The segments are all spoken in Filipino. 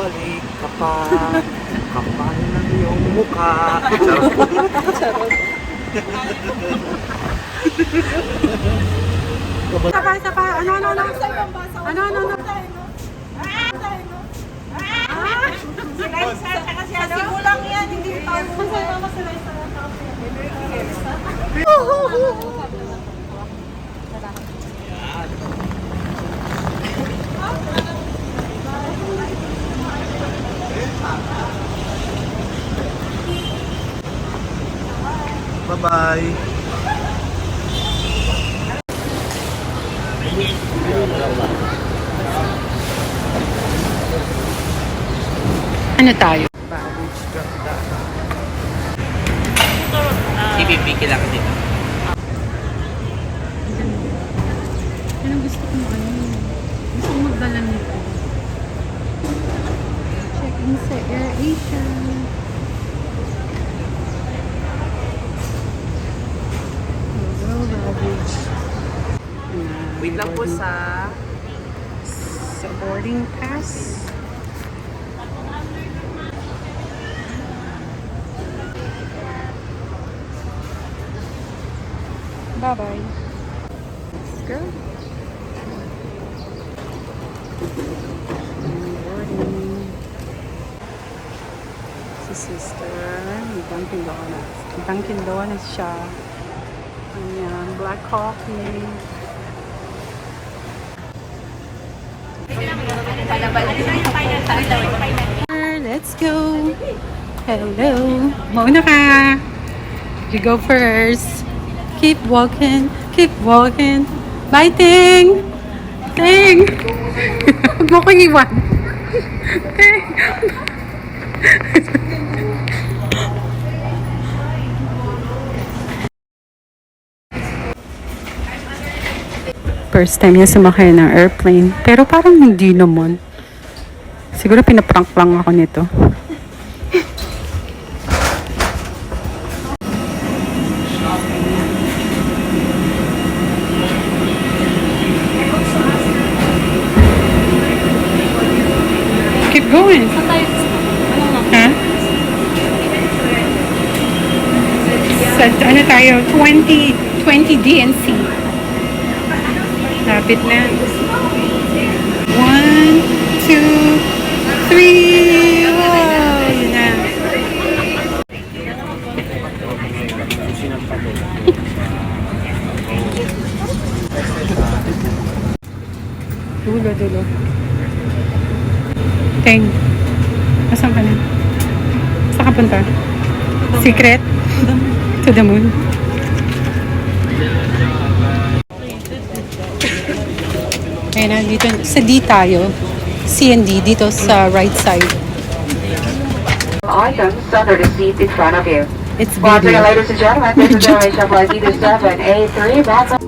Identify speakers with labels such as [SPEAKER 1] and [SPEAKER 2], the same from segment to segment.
[SPEAKER 1] bumabalik ka pa. Kapal ng iyong mukha.
[SPEAKER 2] Charot. Isa pa. Ano?
[SPEAKER 3] Kasi kulang yan, hindi tayo.
[SPEAKER 1] Bye-bye.
[SPEAKER 2] Ano tayo?
[SPEAKER 1] Ibibigil lang dito.
[SPEAKER 2] Anong gusto kong ano? Gusto kong magdala nito. Check in sa AirAsia. Hello, baggage.
[SPEAKER 3] Wait lang po sa
[SPEAKER 2] boarding pass. Bye-bye. Let's go. Boarding. Si sister. Dunkin' Donuts siya. Ayan, black coffee. Let's go. Hello. Mauna ka. You go first. Keep walking. Bye, Ting. Huwag mo ko iwan. Ting. First time niya sumakay ng airplane. Pero parang hindi naman. Siguro pinaprank lang ako nito. Keep going. Ha? Sa ano tayo? 20 DNC. Lapit na. 1, 2, 3. Wow! Yun na. Dulo. Teng. Asan ka na? Saan ka punta? Secret? To the moon. Ayan na, dito. Sa D tayo. C&D, dito sa right side.
[SPEAKER 4] Items under the seat in front of you.
[SPEAKER 2] It's
[SPEAKER 4] Once
[SPEAKER 2] video.
[SPEAKER 4] again, ladies and gentlemen, this is Generation Flight D7A3. That's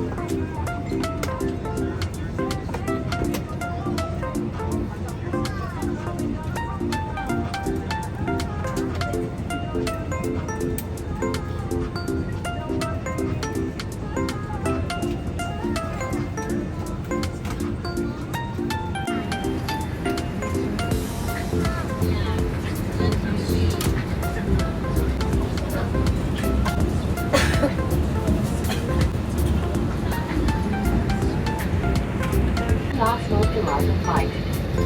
[SPEAKER 4] not smoking while you flight.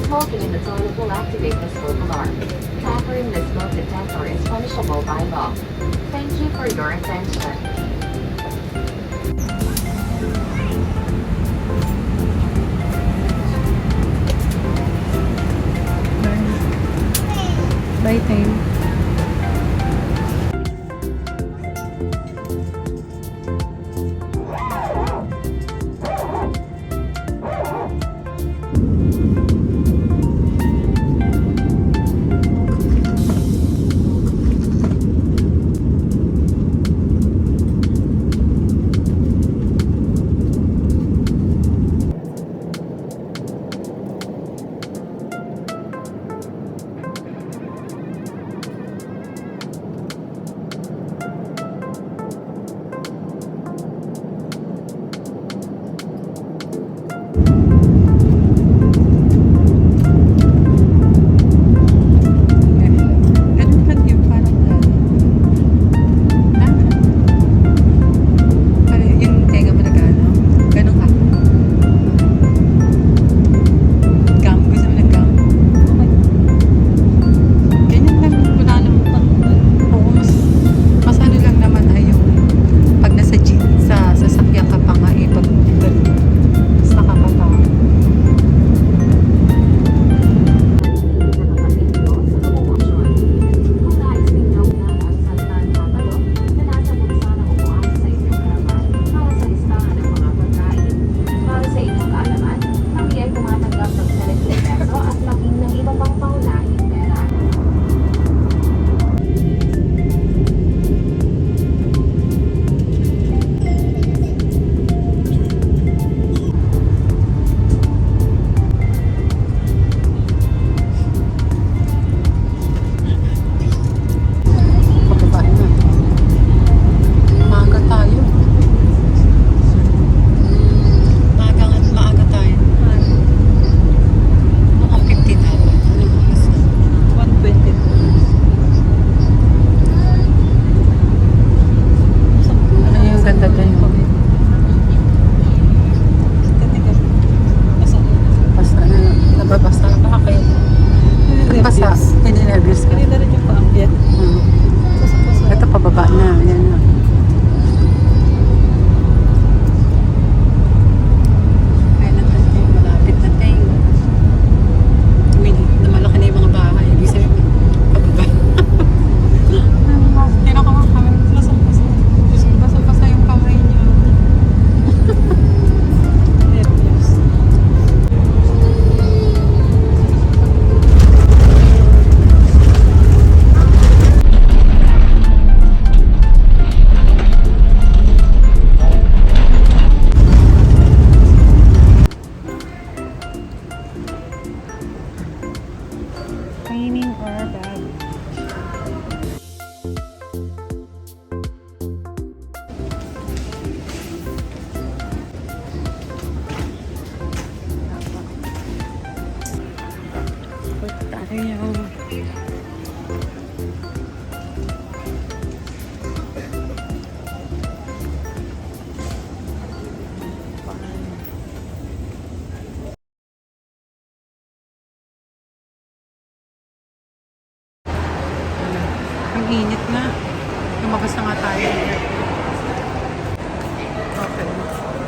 [SPEAKER 4] Smoking in the toilet will activate the smoke alarm. Tampering the smoke detector is punishable by law. Thank you for your attention.
[SPEAKER 2] Bye, Teng.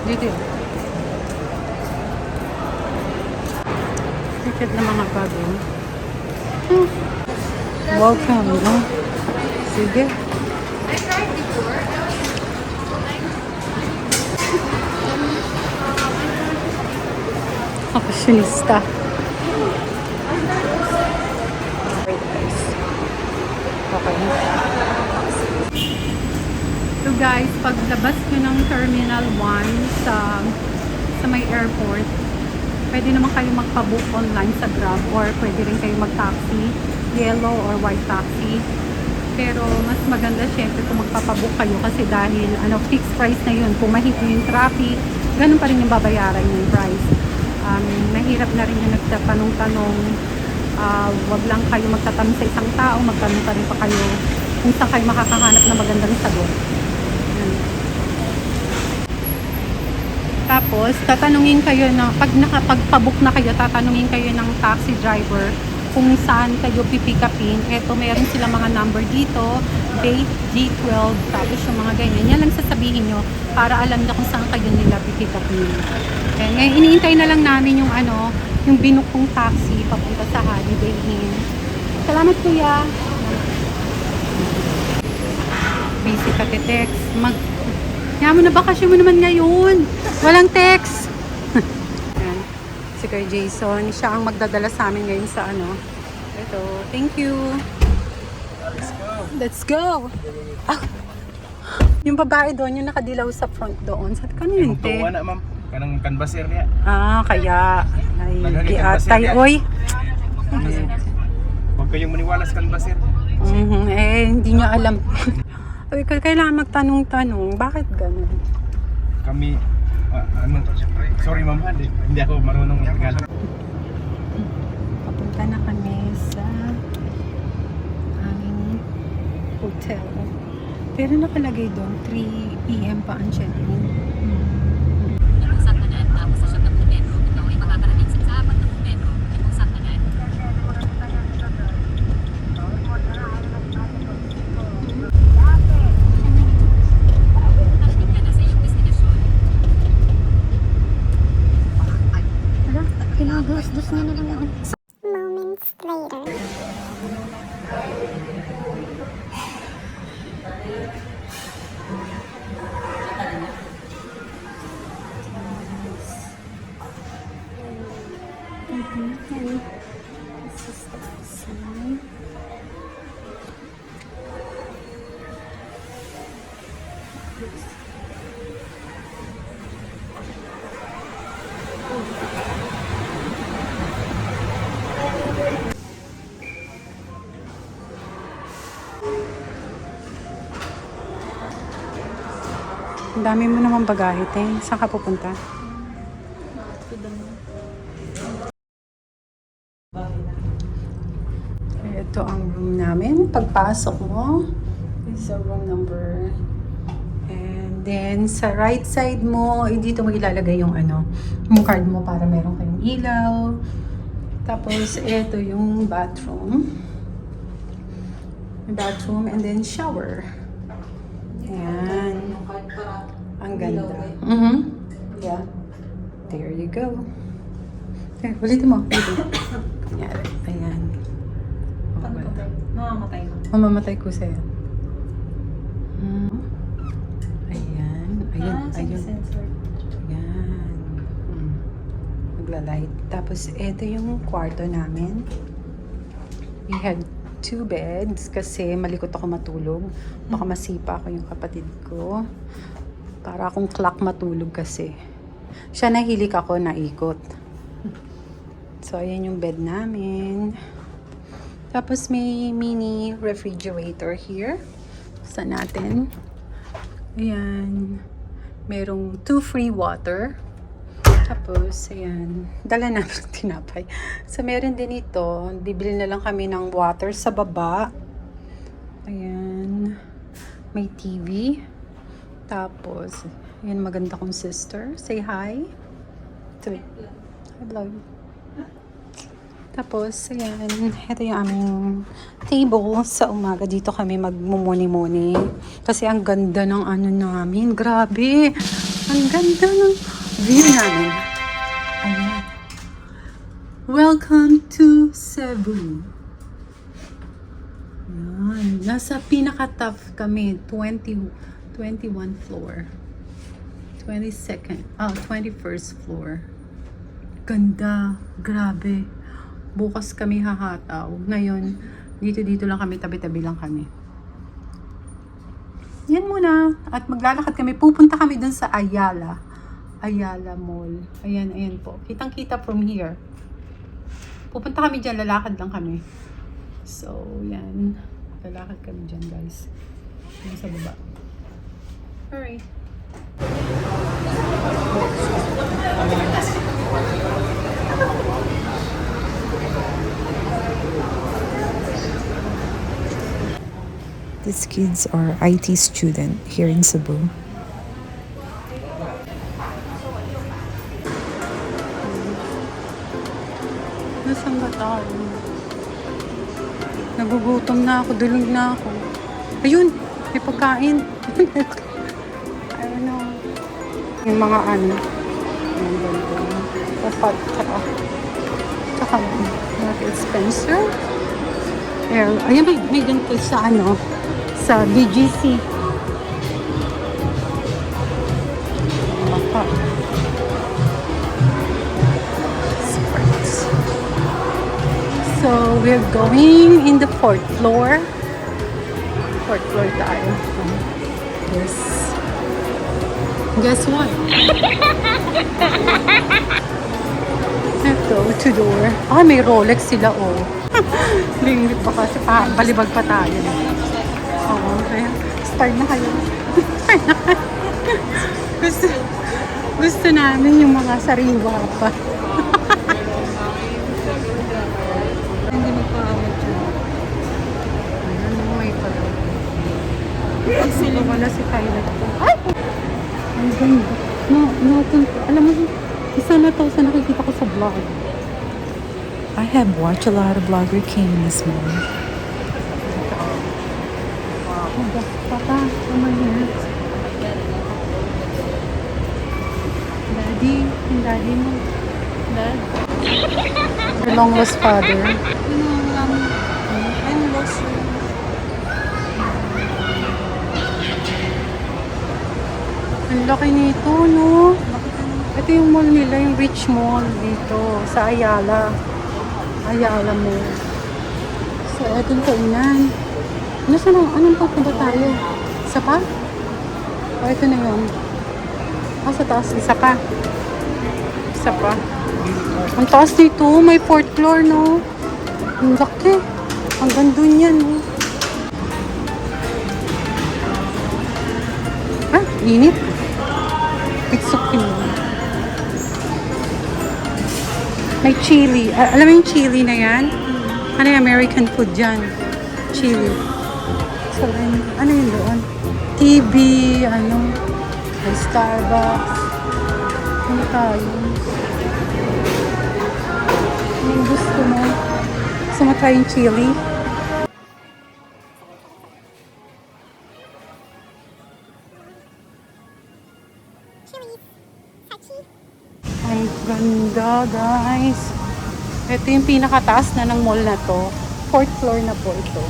[SPEAKER 2] Dito yun. Ticket na mga bago. Welcome, no? Sige. Fashionista. Okay. So guys, paglabas nyo ng Terminal 1 sa may airport, pwede naman kayo magpa-book online sa Grab or pwede rin kayo mag-taxi, yellow or white taxi. Pero mas maganda syempre kung magpapabook kayo kasi dahil fixed price na yun. Kung mahigit yung traffic, ganun pa rin yung babayaran yung price. Mahirap na rin yung nagtatanong-tanong. Wag lang kayo magtatanong sa isang tao, magtanong pa rin pa kayo kung saan kayo makakahanap na magandang sagot. Tapos, tatanungin kayo na, pag nakapagpabook na kayo, tatanungin kayo ng taxi driver kung saan kayo pipikapin. Eto, meron silang mga number dito, Bay G12, tapos yung mga ganyan. Yan lang sasabihin nyo para alam na kung saan kayo nila pipikapin. Okay. Ngayon, iniintay na lang namin yung yung binook kong taxi papunta sa Holiday Inn. Salamat kuya. Busy ka text. Yaman na bakasyon mo naman ngayon. Walang text. Ayan. Si Kuya Jason, siya ang magdadala sa amin ngayon sa Ito, thank you. Let's go. Ah. Yung babae doon, yung nakadilaw sa front doon. Sabi ko, ano yun, te?
[SPEAKER 1] Tuwa na, ma'am. Kanang canvasser niya.
[SPEAKER 2] Kaya. Ay,
[SPEAKER 1] Canvasser
[SPEAKER 2] giatay,
[SPEAKER 1] niya.
[SPEAKER 2] oy.
[SPEAKER 1] Huwag kayong maniwala sa canvasser.
[SPEAKER 2] Hindi niya alam. Ay, kailangan magtanong-tanong. Bakit ganun?
[SPEAKER 1] Kami, sorry ma'am, hindi ako marunong Tagalog.
[SPEAKER 2] Papunta na kami sa aming hotel. Pero nakalagay doon, 3 p.m. pa ang check-in. Dos niya na lang yun.
[SPEAKER 5] Moments later. This is the outside.
[SPEAKER 2] Ang dami mo naman bagahe, te. Saan ka pupunta? Ito ang room namin. Pagpasok mo, this is room number. And then, sa right side mo, dito mo ilalagay yung yung card mo para meron kayong ilaw. Tapos, ito yung bathroom. Bathroom and then shower. Ayan. Ang ganda. Yeah. There you go. Okay, ulitin mo. Ayan. Ayan.
[SPEAKER 3] Mamamatay mo.
[SPEAKER 2] Mamamatay ko sa'yo. Ayan. Ayun. Ayun. Ayan. Magla-light. Tapos, ito yung kwarto namin. We had 2 beds kasi malikot ako matulog. Baka masipa ako yung kapatid ko. Para akong clock matulog kasi. Siya nahilig ako naikot. So, ayan yung bed namin. Tapos may mini refrigerator here. Sa natin. Ayan. Merong 2 free water. Tapos, ayan. Dala namin ng tinapay. So, meron din ito. Bibili na lang kami ng water sa baba. Ayan. May TV. Tapos, ayan, maganda kong sister. Say hi. Say, I love you. Tapos, ayan. Ito yung aming table. Sa umaga, dito kami magmumuni-muni. Kasi ang ganda ng namin. Grabe. Ang ganda ng view namin. Ayan. Welcome to Cebu. Ayan. Nasa pinaka-top kami. 21 floor. 21st floor. Ganda. Grabe. Bukas kami hahataw. Ngayon, dito lang kami. Tabi-tabi lang kami. Yan muna. At maglalakad kami. Pupunta kami dun sa Ayala. Ayala Mall. Ayan po. Kitang-kita from here. Pupunta kami dyan. Lalakad lang kami. So, yan. Lalakad kami dyan, guys. Yan sa baba. Alright.
[SPEAKER 6] These kids are IT student here in Cebu.
[SPEAKER 2] Nasaan ba tayo? Nagugutom na ako, dulog na ako. Ayun, may pagkain. Ano? Yung mga ano. Yung ganda. Dapat, tsaka, Market Spencer. Ayun, may ganito sa ano, sa BGC. Maka. So, we're going in the 4th floor. 4th floor tayo. Yes. Guess what? Let's go to door. Ah, may Rolex sila, oh. Lingit pa kasi, balibag pa tayo. Oo, kaya start na kayo. gusto namin yung mga sariwa pa. Hindi magpaawat yun. Ayan, may pala. Sila wala si Tyler ko. Ay! Ang ganda. Alam mo, isa na to sa nakikita ko sa vlog.
[SPEAKER 6] I have watched a lot of blogger came in this mall.
[SPEAKER 2] Papa, umalis. Daddy, yung daddy mo. Dad? Your long lost father.
[SPEAKER 3] I'm lost.
[SPEAKER 2] Ang laki nito, no? Ito yung mall nila, yung Rich Mall dito, sa Ayala. Ayala Mall. So, ito yung kainan. Anong papunta tayo? Isa pa? O, ito na yun. Sa taas, isa pa. Isa pa. Ang taas dito, may 4th floor, no? Ang laki. Hanggang dun yan, no? Ah, init. Piksok yun. May chili. Alam mo yung chili na yan? Ano yung American food dyan? Chili. So, ano yun doon? TV, may Starbucks. Ano tayo? Anong gusto mo? Gusto mo try yung chili? Ang ganda, guys. Ito yung pinakataas na ng mall na to. 4th floor na po ito.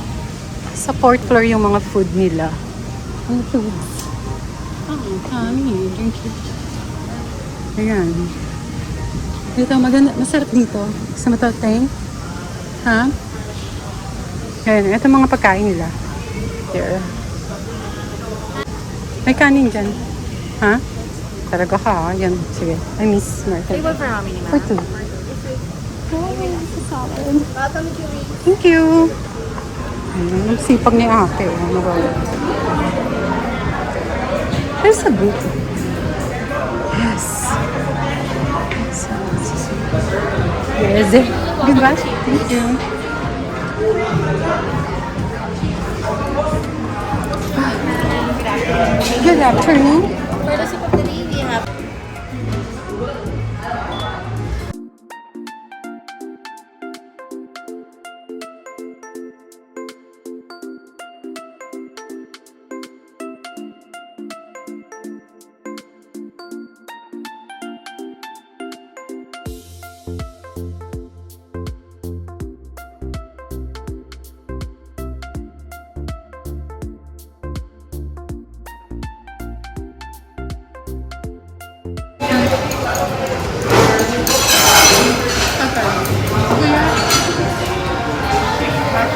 [SPEAKER 2] Sa 4th floor yung mga food nila. Ang foods. Kami. Thank you. Ayan. Dito, maganda. Masarap dito. Sa matateng. Ha? Ayan. Ito mga pagkain nila. There. May kanin dyan. Ha? Talaga ka, ha? Yan. Sige. I miss Martha.
[SPEAKER 3] Table for how many, ma'am?
[SPEAKER 2] For 2. Thank you. Ang sipag ni ate. There's a book. Yes. Yes. Goodbye. Thank you. Good afternoon.
[SPEAKER 3] For the soup of the day, we have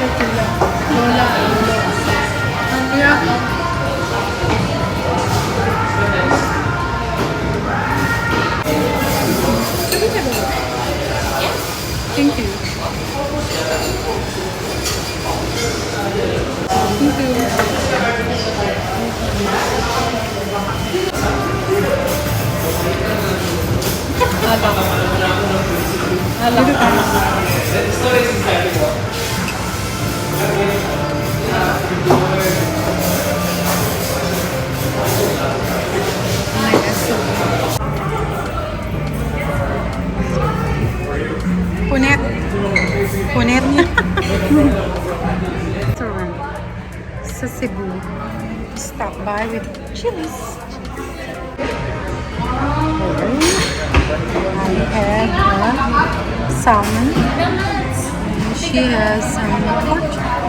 [SPEAKER 2] kay Kuya. Lola. Kuya. Thank you. Thank you. Dito tayo. Punet. Punet. Restaurant sa Cebu. Stop by with chilies. I have salmon. And she has some pork chop.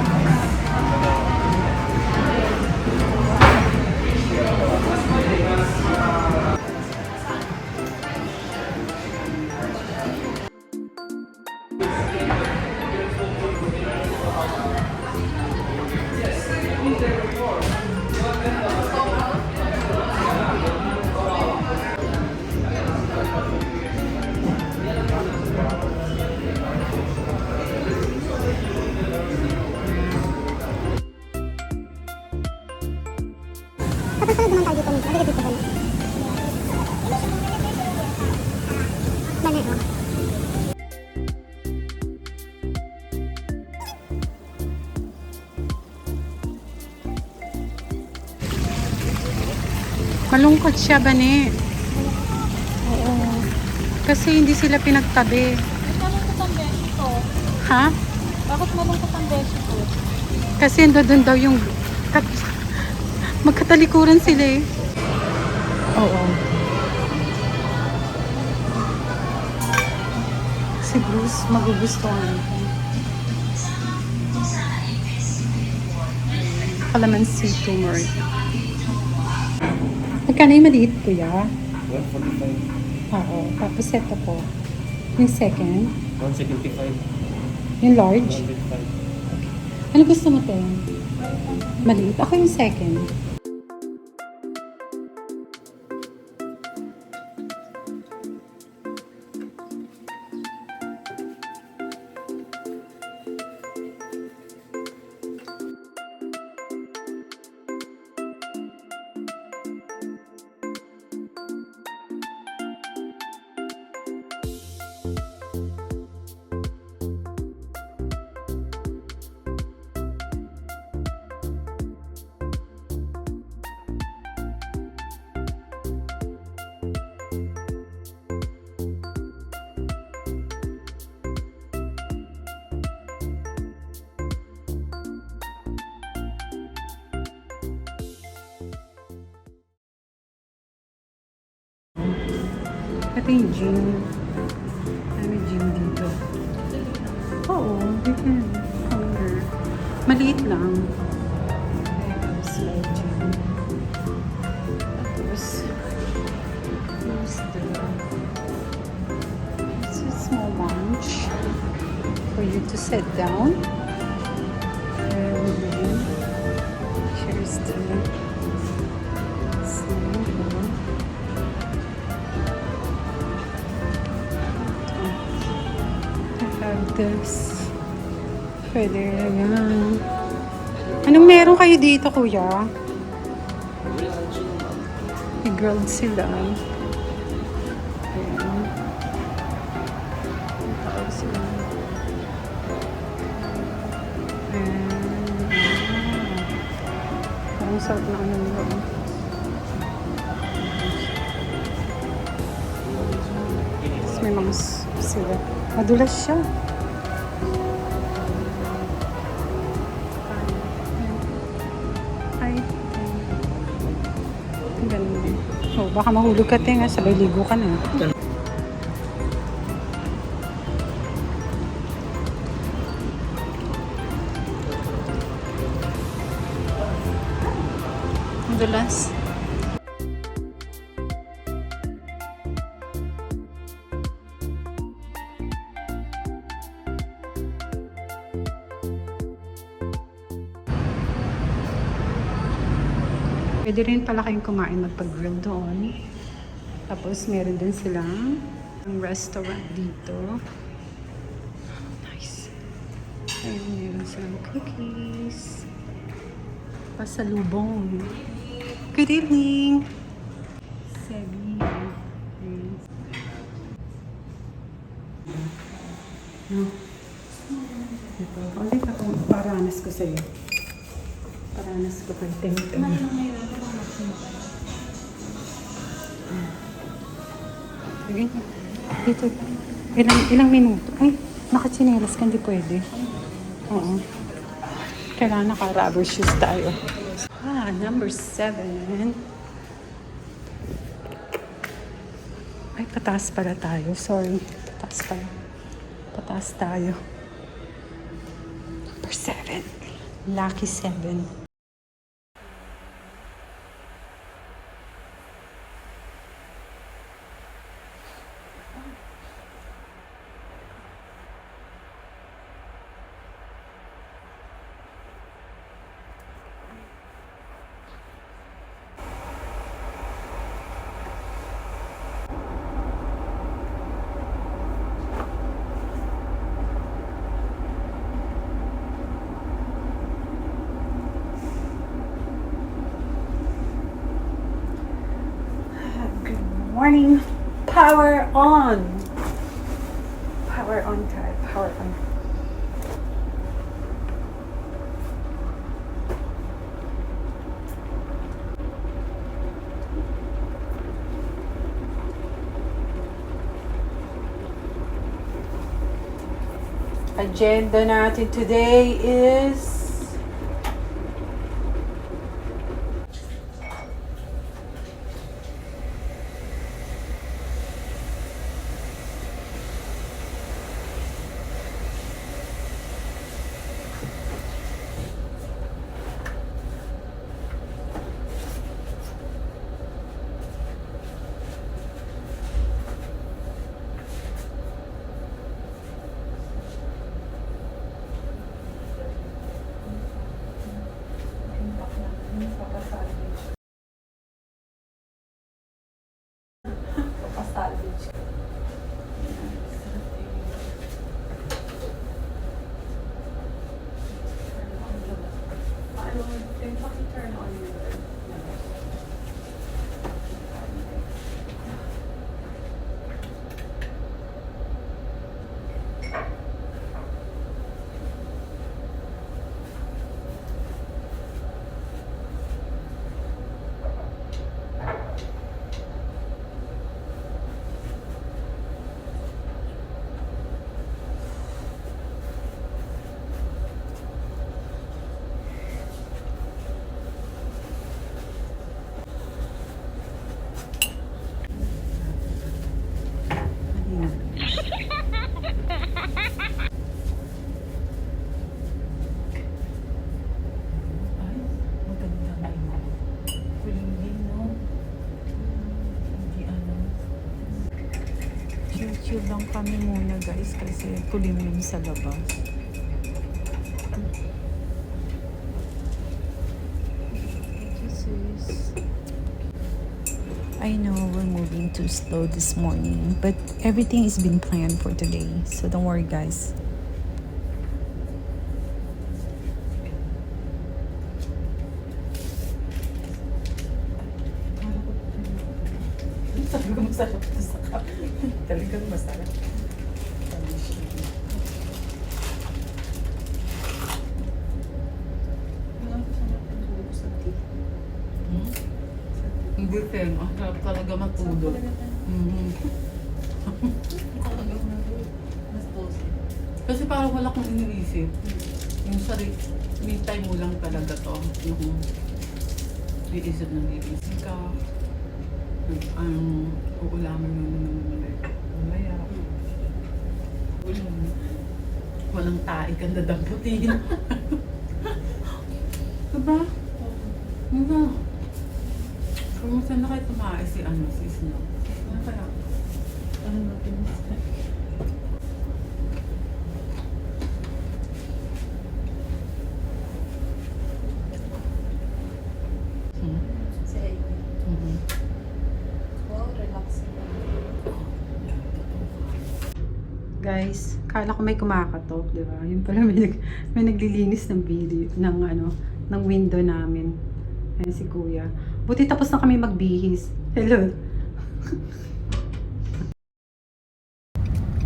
[SPEAKER 5] Kapasunod naman tayo dito. Nalagay dito ba? Bana, oh.
[SPEAKER 2] Malungkot siya, Bane. Oo. Kasi hindi sila pinagtabi.
[SPEAKER 3] Malungkot ang beshi ko.
[SPEAKER 2] Ha?
[SPEAKER 3] Bakit malungkot ang beshi ko?
[SPEAKER 2] Kasi doon daw yung magkatalikuran sila eh. Oo. Si Bruce magugustuhan ko. Calamansi turmeric. Magkano yung maliit, kuya?
[SPEAKER 1] 145.
[SPEAKER 2] Oo. Tapos ito po. Yung second.
[SPEAKER 1] 175.
[SPEAKER 2] Yung large.
[SPEAKER 1] 105.
[SPEAKER 2] Ano gusto mo, te? Maliit. Ako yung second. Ito yung gym. May gym dito. Oo, we can come here. Maliit lang. Small gym. Tapos, here's it's a small lounge for you to sit down. And then, here's the swimming pool. This. Pwede, ayan. Anong meron kayo dito, kuya? May grilled sila. Ayan. Tapos sila. Parang sarap na ano nila. Tapos may mga sila. Madulas siya. Ay. Ang ganda. Oh, baka mahulog ka, tinga. Sabay ligo ka na. Madulas. Pwede rin pala kayong kumain magpag-grill doon. Tapos meron din silang restaurant dito. Nice. Ayun, meron silang cookies. Pasalubong. Good evening! Sebi. No. Ito. Ulit ako. Paranas ko sa'yo. Paranas ko kay Ting-Ting. Dito. Ilang minuto. Ay, nakatsinelas ka. Hindi pwede. Oo. Kailangan naka-rubber shoes tayo. Number 7. Ay, pataas pala tayo. Sorry. Pataas pala. Pataas tayo. Number 7. Lucky 7. Morning. Power on. Power on tayo. Power on. Agenda natin today is
[SPEAKER 6] Chill lang kami muna guys kasi kulimlim sa labas. I know we're moving too slow this morning, but everything is been planned for today, so don't worry guys.
[SPEAKER 2] Talagang masarap ito sa kape. Talagang masarap.
[SPEAKER 7] Hindi, Fen. Ang sarap talaga matulog. Kasi parang wala kong iniisip. Yung sarili, may time mo lang talaga to. Yung iisip ng iisip ka. Ang uulaman mo naman mamaya. Walang tae ka nadamputin. Diba? Diba? Kung saan na kayo tumae si Snow? Ano kaya? Ano natin?
[SPEAKER 2] Guys, kala ko may kumakatok, di ba? Yun pala may naglilinis ng video, ng window namin. Ayan si Kuya. Buti tapos na kami magbihis. Hello.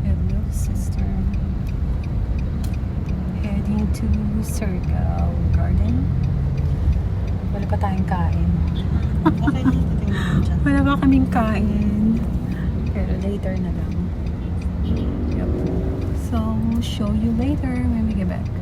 [SPEAKER 6] Hello, sister. Heading to Circle Garden.
[SPEAKER 2] Wala pa tayong kain.
[SPEAKER 6] Okay lang, titingnan mo dyan.
[SPEAKER 2] Wala pa kaming kain. Pero later na lang.
[SPEAKER 6] Yep. So, show you later when we get back.